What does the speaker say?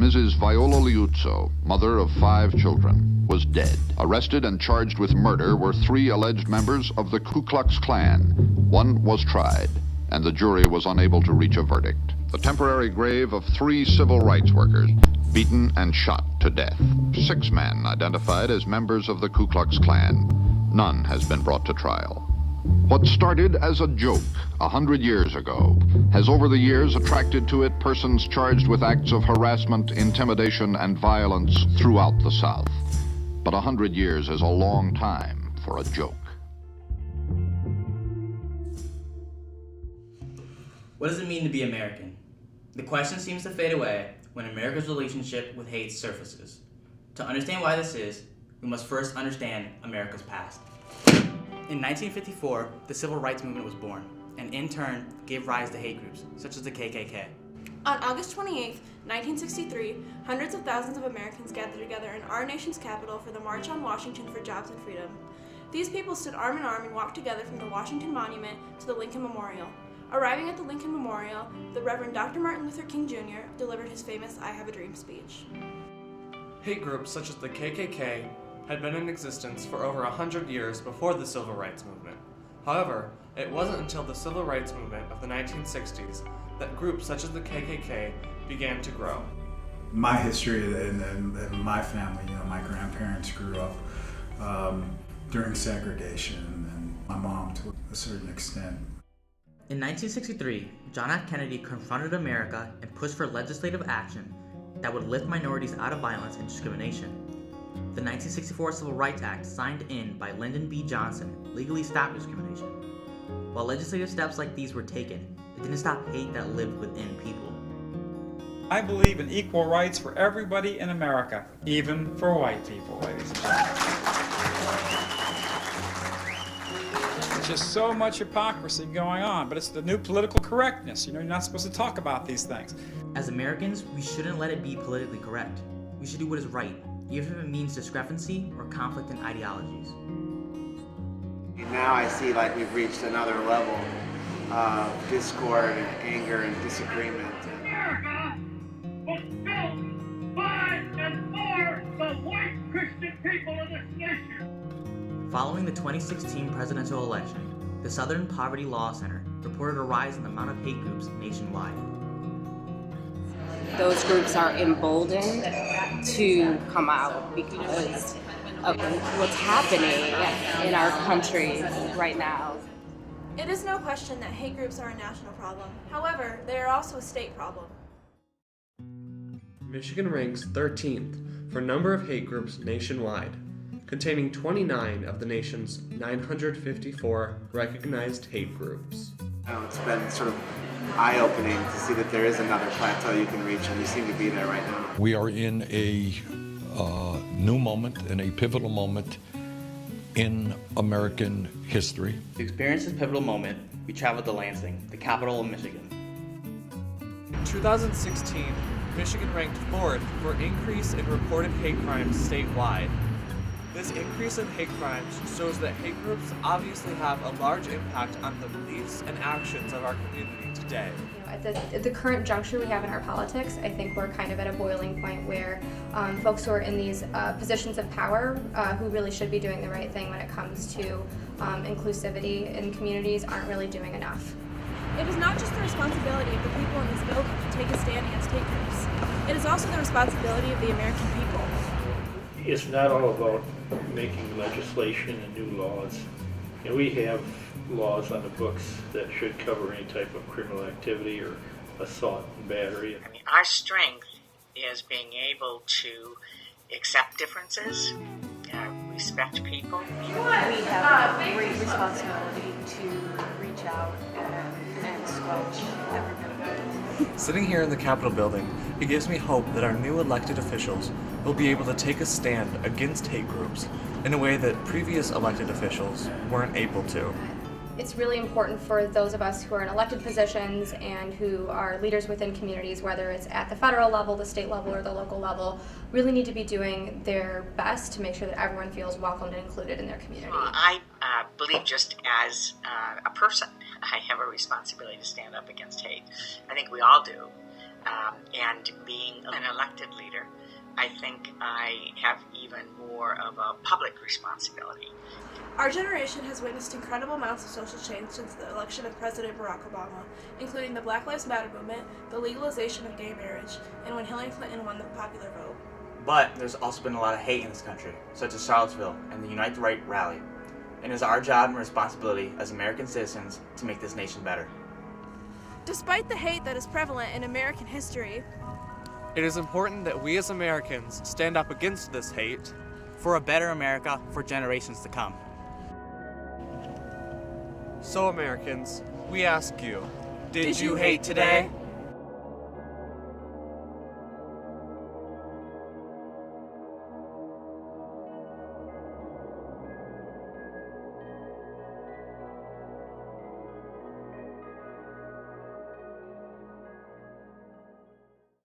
Mrs. Viola Liuzzo, mother of 5 children, was dead. Arrested and charged with murder were 3 alleged members of the Ku Klux Klan. One was tried, and the jury was unable to reach a verdict. The temporary grave of 3 civil rights workers, beaten and shot to death. 6 men identified as members of the Ku Klux Klan. None has been brought to trial. What started as a joke 100 years ago has over the years attracted to it persons charged with acts of harassment, intimidation, and violence throughout the South. But 100 years is a long time for a joke. What does it mean to be American? The question seems to fade away when America's relationship with hate surfaces. To understand why this is, we must first understand America's past. In 1954, the Civil Rights Movement was born, and in turn gave rise to hate groups, such as the KKK. On August 28, 1963, hundreds of thousands of Americans gathered together in our nation's capital for the March on Washington for Jobs and Freedom. These people stood arm in arm and walked together from the Washington Monument to the Lincoln Memorial. Arriving at the Lincoln Memorial, the Reverend Dr. Martin Luther King Jr. delivered his famous I Have a Dream speech. Hate groups such as the KKK had been in existence for over 100 years before the Civil Rights Movement. However, it wasn't until the Civil Rights Movement of the 1960s that groups such as the KKK began to grow. My history and my family, my grandparents grew up during segregation, and my mom to a certain extent. In 1963, John F. Kennedy confronted America and pushed for legislative action that would lift minorities out of violence and discrimination. The 1964 Civil Rights Act, signed in by Lyndon B. Johnson, legally stopped discrimination. While legislative steps like these were taken, it didn't stop hate that lived within people. I believe in equal rights for everybody in America, even for white people, ladies and gentlemen. There's just so much hypocrisy going on, but it's the new political correctness. You're not supposed to talk about these things. As Americans, we shouldn't let it be politically correct. We should do what is right, even if it means discrepancy or conflict in ideologies. Now I see like we've reached another level of discord and anger and disagreement. America was built by and for the white Christian people of this nation. Following the 2016 presidential election, the Southern Poverty Law Center reported a rise in the amount of hate groups nationwide. Those groups are emboldened to come out because of what's happening in our country right now. It is no question that hate groups are a national problem. However, they are also a state problem. Michigan ranks 13th for number of hate groups nationwide, containing 29 of the nation's 954 recognized hate groups. It's been sort of eye-opening to see that there is another plateau you can reach, and you seem to be there right now. We are in a new moment, in a pivotal moment in American history. To experience this pivotal moment, we traveled to Lansing, the capital of Michigan. In 2016, Michigan ranked 4th for increase in reported hate crimes statewide. This increase in hate crimes shows that hate groups obviously have a large impact on the beliefs and actions of our community today. At the current juncture we have in our politics, I think we're kind of at a boiling point where folks who are in these positions of power, who really should be doing the right thing when it comes to inclusivity in communities, aren't really doing enough. It is not just the responsibility of the people in this building to take a stand against hate groups. It is also the responsibility of the American people. It's not all about making legislation and new laws. We have laws on the books that should cover any type of criminal activity or assault and battery. I mean, our strength is being able to accept differences, respect people. We have a great responsibility to reach out and squelch every bit of it. Sitting here in the Capitol building, it gives me hope that our new elected officials will be able to take a stand against hate groups in a way that previous elected officials weren't able to. It's really important for those of us who are in elected positions and who are leaders within communities, whether it's at the federal level, the state level, or the local level, really need to be doing their best to make sure that everyone feels welcomed and included in their community. I believe just as a person, I have a responsibility to stand up against hate. I think we all do. and being an elected leader, I think I have even more of a public responsibility. Our generation has witnessed incredible amounts of social change since the election of President Barack Obama, including the Black Lives Matter movement, the legalization of gay marriage, and when Hillary Clinton won the popular vote. But there's also been a lot of hate in this country, such as Charlottesville and the Unite the Right rally. And it is our job and responsibility as American citizens to make this nation better. Despite the hate that is prevalent in American history, it is important that we as Americans stand up against this hate for a better America for generations to come. So Americans, we ask you, did you hate today?